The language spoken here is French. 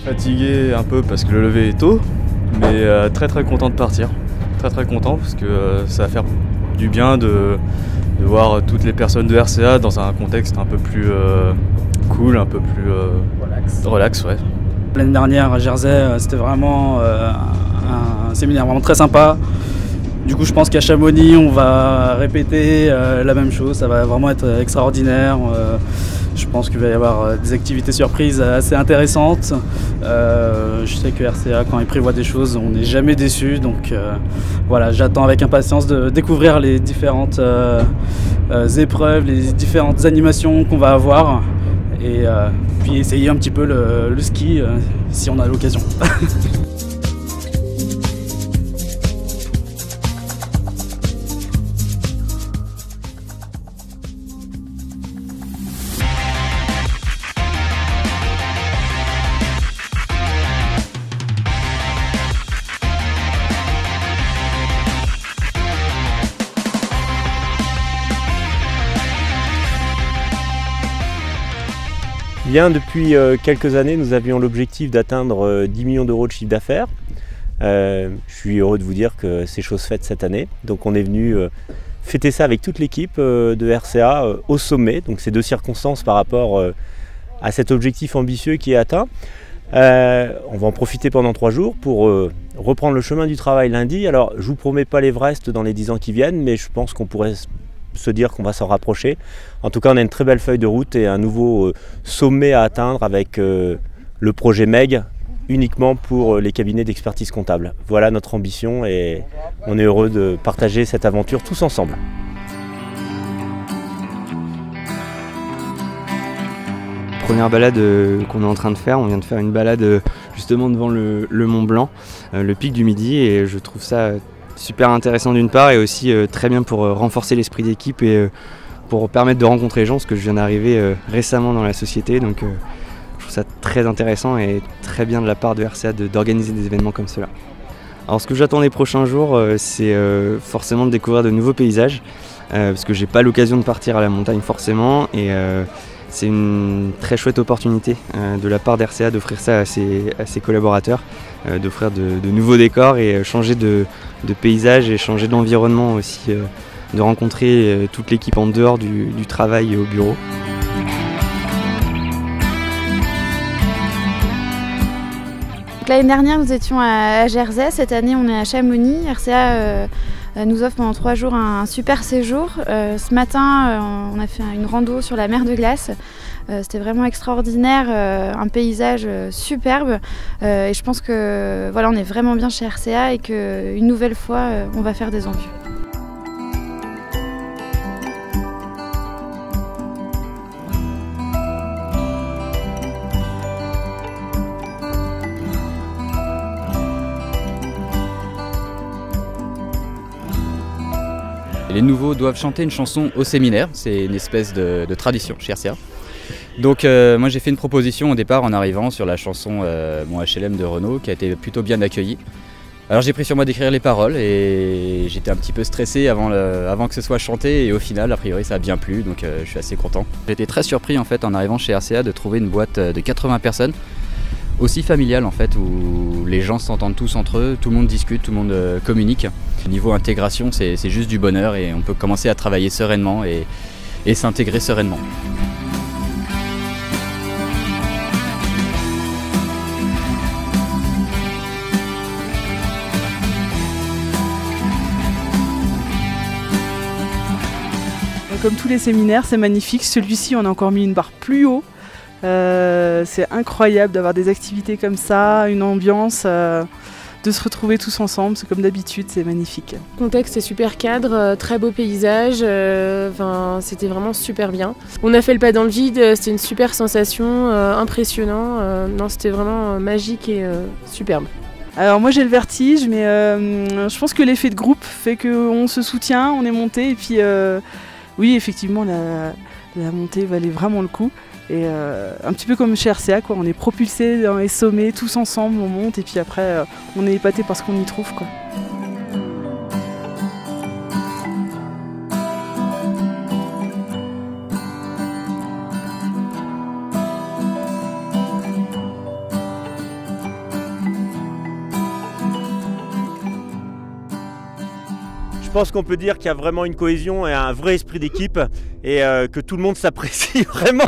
Fatigué un peu parce que le lever est tôt, mais très content de partir. Très content parce que ça va faire du bien de voir toutes les personnes de RCA dans un contexte un peu plus cool, un peu plus relax. Ouais. L'année dernière à Jersey, c'était vraiment un séminaire vraiment très sympa. Du coup, je pense qu'à Chamonix, on va répéter la même chose. Ça va vraiment être extraordinaire. Je pense qu'il va y avoir des activités surprises assez intéressantes. Je sais que RCA, quand il prévoit des choses, on n'est jamais déçu. Donc voilà, j'attends avec impatience de découvrir les différentes épreuves, les différentes animations qu'on va avoir. Et puis essayer un petit peu le ski si on a l'occasion. Bien, depuis quelques années, nous avions l'objectif d'atteindre 10 millions d'euros de chiffre d'affaires. Je suis heureux de vous dire que c'est chose faite cette année. Donc on est venu fêter ça avec toute l'équipe de RCA au sommet. Donc c'est deux circonstances par rapport à cet objectif ambitieux qui est atteint. On va en profiter pendant 3 jours pour reprendre le chemin du travail lundi. Alors je ne vous promets pas l'Everest dans les 10 ans qui viennent, mais je pense qu'on pourrait se dire qu'on va s'en rapprocher. En tout cas, on a une très belle feuille de route et un nouveau sommet à atteindre avec le projet MEG uniquement pour les cabinets d'expertise comptable. Voilà notre ambition et on est heureux de partager cette aventure tous ensemble. Première balade qu'on est en train de faire, on vient de faire une balade justement devant le Mont Blanc, le pic du Midi, et je trouve ça super intéressant d'une part et aussi très bien pour renforcer l'esprit d'équipe et pour permettre de rencontrer les gens, parce que je viens d'arriver récemment dans la société, donc je trouve ça très intéressant et très bien de la part de RCA d'organiser des événements comme cela. Alors ce que j'attends les prochains jours, c'est forcément de découvrir de nouveaux paysages, parce que j'ai pas l'occasion de partir à la montagne forcément, et c'est une très chouette opportunité de la part d'RCA d'offrir ça à ses collaborateurs, d'offrir de nouveaux décors et changer de paysage et changer d'environnement aussi, de rencontrer toute l'équipe en dehors du travail et au bureau. L'année dernière, nous étions à Jersey. Cette année, on est à Chamonix. RCA nous offre pendant 3 jours un super séjour. Ce matin, on a fait une rando sur la mer de glace. C'était vraiment extraordinaire, un paysage superbe. Et je pense que voilà, on est vraiment bien chez RCA et qu'une nouvelle fois, on va faire des envies. Les nouveaux doivent chanter une chanson au séminaire, c'est une espèce de tradition chez RCA. Donc moi j'ai fait une proposition au départ en arrivant sur la chanson Mon HLM de Renaud qui a été plutôt bien accueillie. Alors j'ai pris sur moi d'écrire les paroles et j'étais un petit peu stressé avant que ce soit chanté, et au final a priori ça a bien plu, donc je suis assez content. J'étais très surpris en fait en arrivant chez RCA de trouver une boîte de 80 personnes, aussi familiale en fait, où les gens s'entendent tous entre eux, tout le monde discute, tout le monde communique. Niveau intégration, c'est juste du bonheur et on peut commencer à travailler sereinement et s'intégrer sereinement. Comme tous les séminaires, c'est magnifique. Celui-ci, on a encore mis une barre plus haut. C'est incroyable d'avoir des activités comme ça, une ambiance, de se retrouver tous ensemble. C'est comme d'habitude, c'est magnifique. Le contexte est super cadre, très beau paysage, c'était vraiment super bien. On a fait le pas dans le vide, c'était une super sensation, impressionnant. Non, c'était vraiment magique et superbe. Alors moi j'ai le vertige, mais je pense que l'effet de groupe fait qu'on se soutient, on est monté, et puis oui, effectivement, la montée valait vraiment le coup. Et un petit peu comme chez RCA, quoi. On est propulsés dans les sommets, tous ensemble, on monte, et puis après, on est épaté par ce qu'on y trouve, quoi. pense qu'on peut dire qu'il y a vraiment une cohésion et un vrai esprit d'équipe et que tout le monde s'apprécie vraiment.